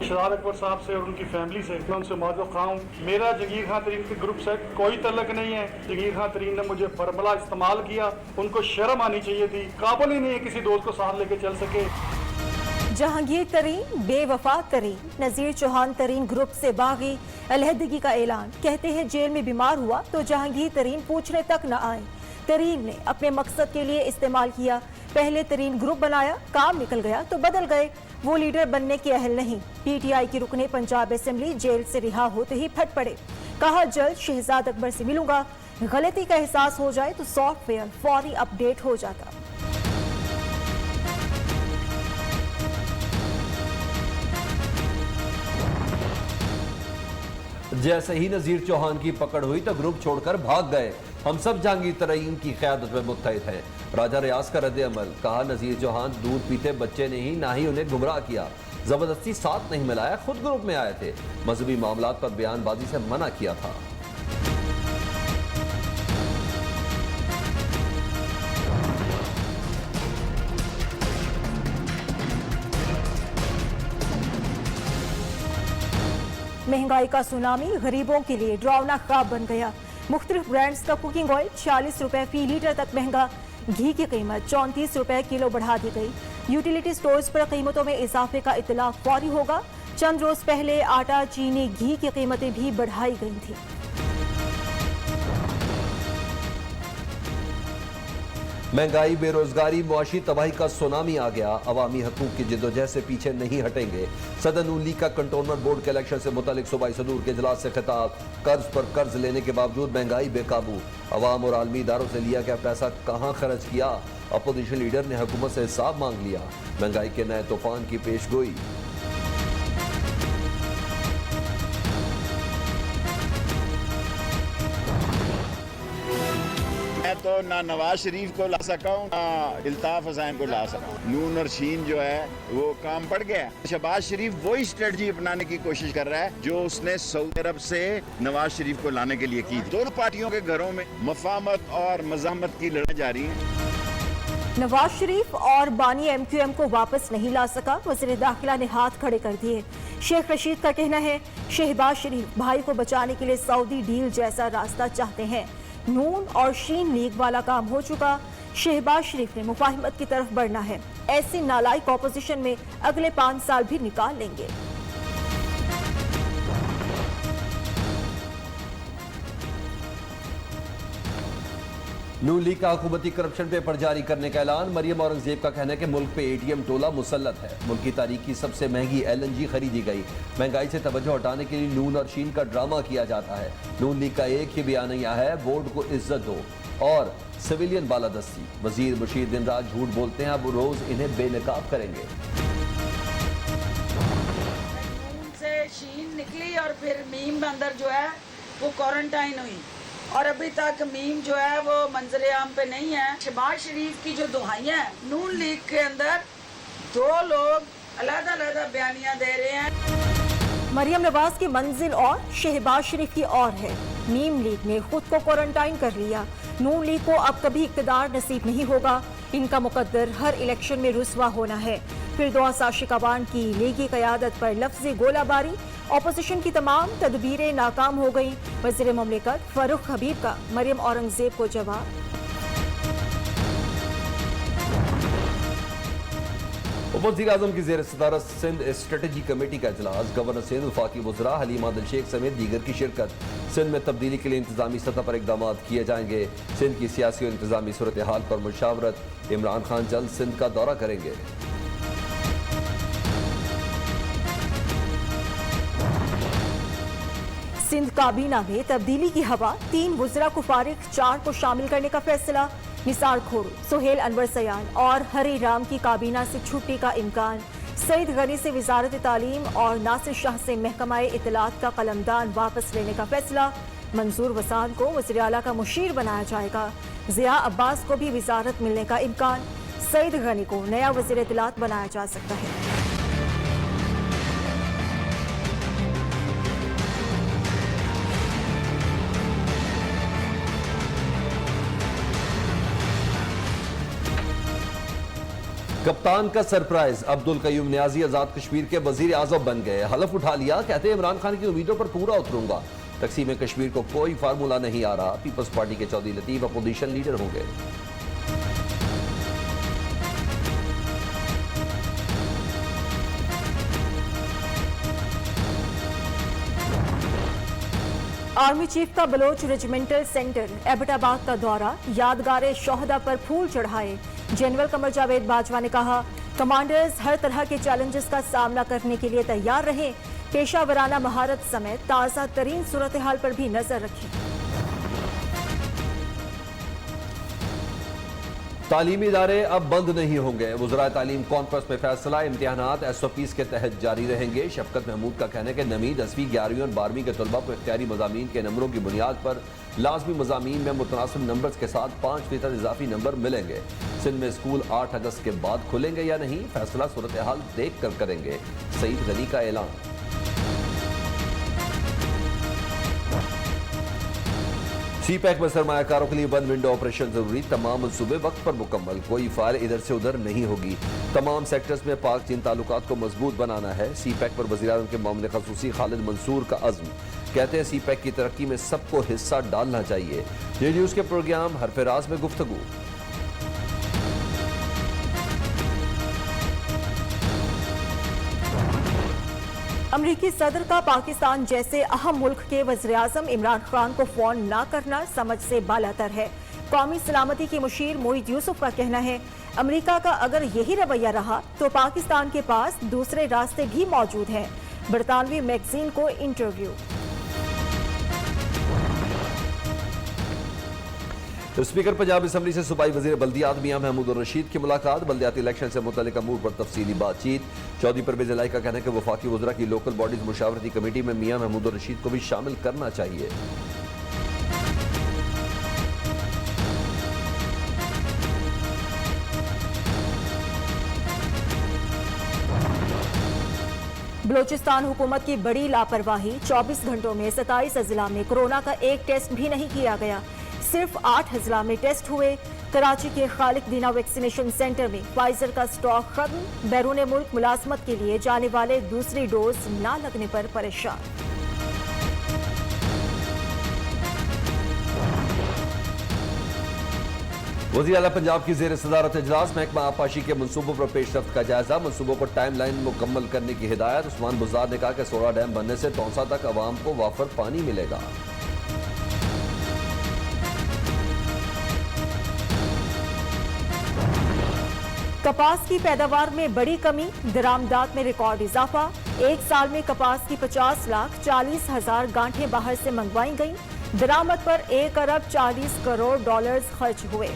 शहजाद अकबर साहब से और उनकी फैमिली से मैं उनसे माजूर खां हूँ। मेरा जगीर खान तरीन के ग्रुप से कोई तल्लक नहीं है। जगीर खान तरीन ने मुझे फॉर्मूला इस्तेमाल किया, उनको शर्म आनी चाहिए थी। काबिल ही नहीं है किसी दोस्त को साथ लेके चल सके। जहांगीर तरीन बेवफा तरीन, नजीर चौहान तरीन ग्रुप से बागी, अलहदगी का ऐलान। कहते हैं जेल में बीमार हुआ तो जहांगीर तरीन पूछने तक न आए। तरीन ने अपने मकसद के लिए इस्तेमाल किया। पहले तरीन ग्रुप बनाया, काम निकल गया तो बदल गए। वो लीडर बनने के अहल नहीं। पीटीआई की रुकने पंजाब असेंबली जेल से रिहा होते ही फट पड़े। कहा जल्द शहजाद अकबर से मिलूंगा। गलती का एहसास हो जाए तो सॉफ्टवेयर फौरी अपडेट हो जाता। जैसे ही नजीर चौहान की पकड़ हुई तो ग्रुप छोड़कर भाग गए। हम सब जहांगीर तरीन की क़यादत में मुत्तहिद हैं। राजा रियाज का रद्द अमल। कहा नजीर चौहान दूध पीते बच्चे ने ही ना ही उन्हें गुमराह किया, जबरदस्ती साथ नहीं मिलाया, खुद ग्रुप में आए थे। मजहबी मामलात पर बयानबाजी से मना किया था। महंगाई का सुनामी गरीबों के लिए डरावना ख्वाब बन गया। मुख्तलिफ ब्रांड्स का कुकिंग ऑयल 46 रुपए फी लीटर तक महंगा। घी की कीमत 34 रुपए किलो बढ़ा दी गई। यूटिलिटी स्टोर्स पर कीमतों में इजाफे का इतलाक फौरी होगा। चंद रोज पहले आटा, चीनी, घी की कीमतें भी बढ़ाई गई थी। महंगाई, बेरोजगारी, मुआशी तबाही का सुनामी आ गया। अवामी हकूक की जिद्दोजहद से पीछे नहीं हटेंगे। सदर नून लीग का कंटोनमेंट बोर्ड के इलेक्शन से मुतालिक सूबाई सदूर के इजलास से खिताब। कर्ज पर कर्ज लेने के बावजूद महंगाई बेकाबू। अवाम और आलमी इदारों से लिया गया पैसा कहाँ खर्च किया। अपोजिशन लीडर ने हुकूमत से हिसाब मांग लिया। महंगाई के नए तूफान की पेशगोई। मैं तो ना नवाज शरीफ को ला सका हूँ ना इल्ताफ हुसैन को ला सका हूँ। नून और शीन जो है वो काम पड़ गया। शहबाज शरीफ वही स्ट्रेटजी अपनाने की कोशिश कर रहा है जो उसने सऊदी अरब से नवाज शरीफ को लाने के लिए की। दोनों पार्टियों के घरों में मफाहमत और मज़ाहमत की लड़ाई जारी है। नवाज शरीफ और बानी एमक्यूएम को वापस नहीं ला सका। वज़ीर दाखिला ने हाथ खड़े कर दिए। शेख रशीद का कहना है शहबाज शरीफ भाई को बचाने के लिए सऊदी डील जैसा रास्ता चाहते हैं। नून और शीन लीग वाला काम हो चुका। शहबाज शरीफ ने मुफाहिमत की तरफ बढ़ना है। ऐसे नालायक ऑपोजिशन में अगले 5 साल भी निकाल लेंगे। नून लीग का हुकूमती करप्शन पेपर जारी करने का ऐलान। मरियम औरंगजेब का कहना है कि मुल्क पे एटीएम टोला मुसल्लत है। मुल्क की तारीख की सबसे महंगी LNG खरीदी गई। महंगाई से तवज्जो हटाने के लिए नून और शीन का ड्रामा किया जाता है। नून लीग का एक ही बयानिया है, बोर्ड को इज्जत दो और सिविलियन बालादस्ती। वजीर मुशीर दिन रात झूठ बोलते हैं, अब रोज इन्हें बेनकाब करेंगे। नून से शीन निकली और फिर मीम अंदर जो है वो क्वारंटाइन हुई और अभी तक मीम जो है वो मंजरे आम पे नहीं है। शहबाज शरीफ की जो दुहाइयां हैं नून लीग के अंदर 2 लोग अलग-अलग बयानियां दे रहे हैं। मरियम नवाज की मंजिल और शहबाज शरीफ की और है। मीम लीग ने खुद को क्वारंटाइन कर लिया। नून लीग को अब कभी इक्तदार नसीब नहीं होगा। इनका मुकद्दर हर इलेक्शन में रुस्वा होना है। फिर 2 साशिक अवान की लीगी क़यादत पर लफ्ज़ी गोलाबारी। ऑपोजिशन की तमाम तदबीरें नाकाम हो गई। वज़ीर ममलिकत फरूख हबीब का मरियम औरंगजेब को जवाब। वज़ीर आज़म की ज़ेर सदारत सिंध स्ट्रेटजी कमेटी का इजलास। गवर्नर सिंध, वफाकी वज़रा हलीम आदिल शेख समेत दीगर की शिरकत। सिंध में तब्दीली के लिए इंतजामी सतह पर इकदाम किए जाएंगे। सिंध की सियासी और इंतजामी सूरत हाल पर मुशावरत। इमरान खान जल्द सिंध का दौरा करेंगे। सिंध काबीना में तब्दीली की हवा। 3 वुज़रा को फारिग, 4 को शामिल करने का फैसला। निसार खोरू, सुहेल अनवर सयान और हरी राम की काबीना से छुट्टी का इम्कान। सईद गनी से वजारत तालीम और नासिर शाह से महकमा इत्तलात का कलमदान वापस लेने का फैसला। मंजूर वसान को वज़ीर आला का मुशीर बनाया जाएगा। ज़िया अब्बास को भी वजारत मिलने का इम्कान। सईद गनी को नया वज़ीर इत्तलात बनाया जा सकता है। कप्तान का सरप्राइज, अब्दुल कयूम नियाजी आजाद कश्मीर के वजीर आजम बन गए। हलफ उठा लिया, कहते हैं इमरान खान की उम्मीदों पर पूरा उतरूंगा। तकसीम कश्मीर को कोई फार्मूला नहीं आ रहा। पीपल्स पार्टी के चौधरी लतीफ अपोजिशन लीडर होंगे। आर्मी चीफ का बलोच रेजिमेंटल सेंटर एबटाबाद का दौरा, यादगार शोहदा पर फूल चढ़ाए। जनरल कमर जावेद बाजवा ने कहा, कमांडर्स हर तरह के चैलेंजेस का सामना करने के लिए तैयार रहे। पेशा वराना महारत समेत ताज़ा तरीन सूरत हाल पर भी नजर रखें। तालीमी इदारे अब बंद नहीं होंगे। वज़राए तालीम कॉन्फ्रेंस में फैसला, इम्तिहानात SOPs के तहत जारी रहेंगे। शफकत महमूद का कहना है कि नवी 10वीं 11वीं और 12वीं के तलबा को इख्तियारी मज़ामीन के नंबरों की बुनियाद पर लाजमी मज़ामीन में मुतनासिब नंबर्स के साथ 5% इजाफी नंबर मिलेंगे। सिंध में स्कूल 8 अगस्त के बाद खुलेंगे या नहीं, फैसला सूरत हाल देख कर करेंगे। सईद गनी का ऐलान। CPEC में सरमायाकारों के लिए वन विंडो ऑपरेशन जरूरी, तमाम मंसूबे वक्त पर मुकम्मल, कोई फाइल इधर से उधर नहीं होगी। तमाम सेक्टर्स में पाक चीन ताल्लुकात को मजबूत बनाना है। CPEC पर वज़ीर-ए-आज़म के मामले खसूसी खालिद मंसूर का अज़्म, कहते हैं CPEC की तरक्की में सबको हिस्सा डालना चाहिए। ये न्यूज़ के प्रोग्राम हरफ राज में गुफ्तगू। अमरीकी सदर का पाकिस्तान जैसे अहम मुल्क के वज़ीर-ए-आज़म इमरान खान को फोन न करना समझ से बालातर है। कौमी सलामती की मुशीर मोहित यूसुफ का कहना है, अमरीका का अगर यही रवैया रहा तो पाकिस्तान के पास दूसरे रास्ते भी मौजूद हैं। बरतानवी मैगजीन को इंटरव्यू। स्पीकर पंजाब असम्बली से सूबाई वजीर बल्दियात मियां महमूद रशीद की मुलाकात, बल्दियाती इलेक्शन से मुतल्लिक अमूर पर तफसीली बातचीत। चौधरी परवेज इलाही का कहना है कि वफाकी वज़रा की लोकल बॉडीज मुशावरती कमेटी में मियां महमूद रशीद को भी शामिल करना चाहिए। बलोचिस्तान हुकूमत की बड़ी लापरवाही, 24 घंटों में 27 अजला में कोरोना का एक टेस्ट भी नहीं किया गया। सिर्फ 8 अजला में टेस्ट हुए। कराची के खालिक दीना वैक्सीनेशन सेंटर में फाइजर का स्टॉक खत्म। बैरून मुल्क मुलाजमत के लिए जाने वाले दूसरी डोज न लगने पर परेशान। वज़ीर आला पंजाब की ज़ेर सदारत इजलास, महकमा आबपाशी के मनसूबों पर पेशरफ्त का जायजा, मनसूबों को टाइम लाइन मुकम्मल करने की हिदायत। उस्मान बुज़दार ने कहा कि 16 डैम बनने से तौसा तक अवाम को वाफर पानी मिलेगा। कपास की पैदावार में बड़ी कमी, दरामदात में रिकॉर्ड इजाफा। एक साल में कपास की 50,40,000 गांठें बाहर से मंगवाई गईं। दरामद पर $1 अरब 40 करोड़ खर्च हुए।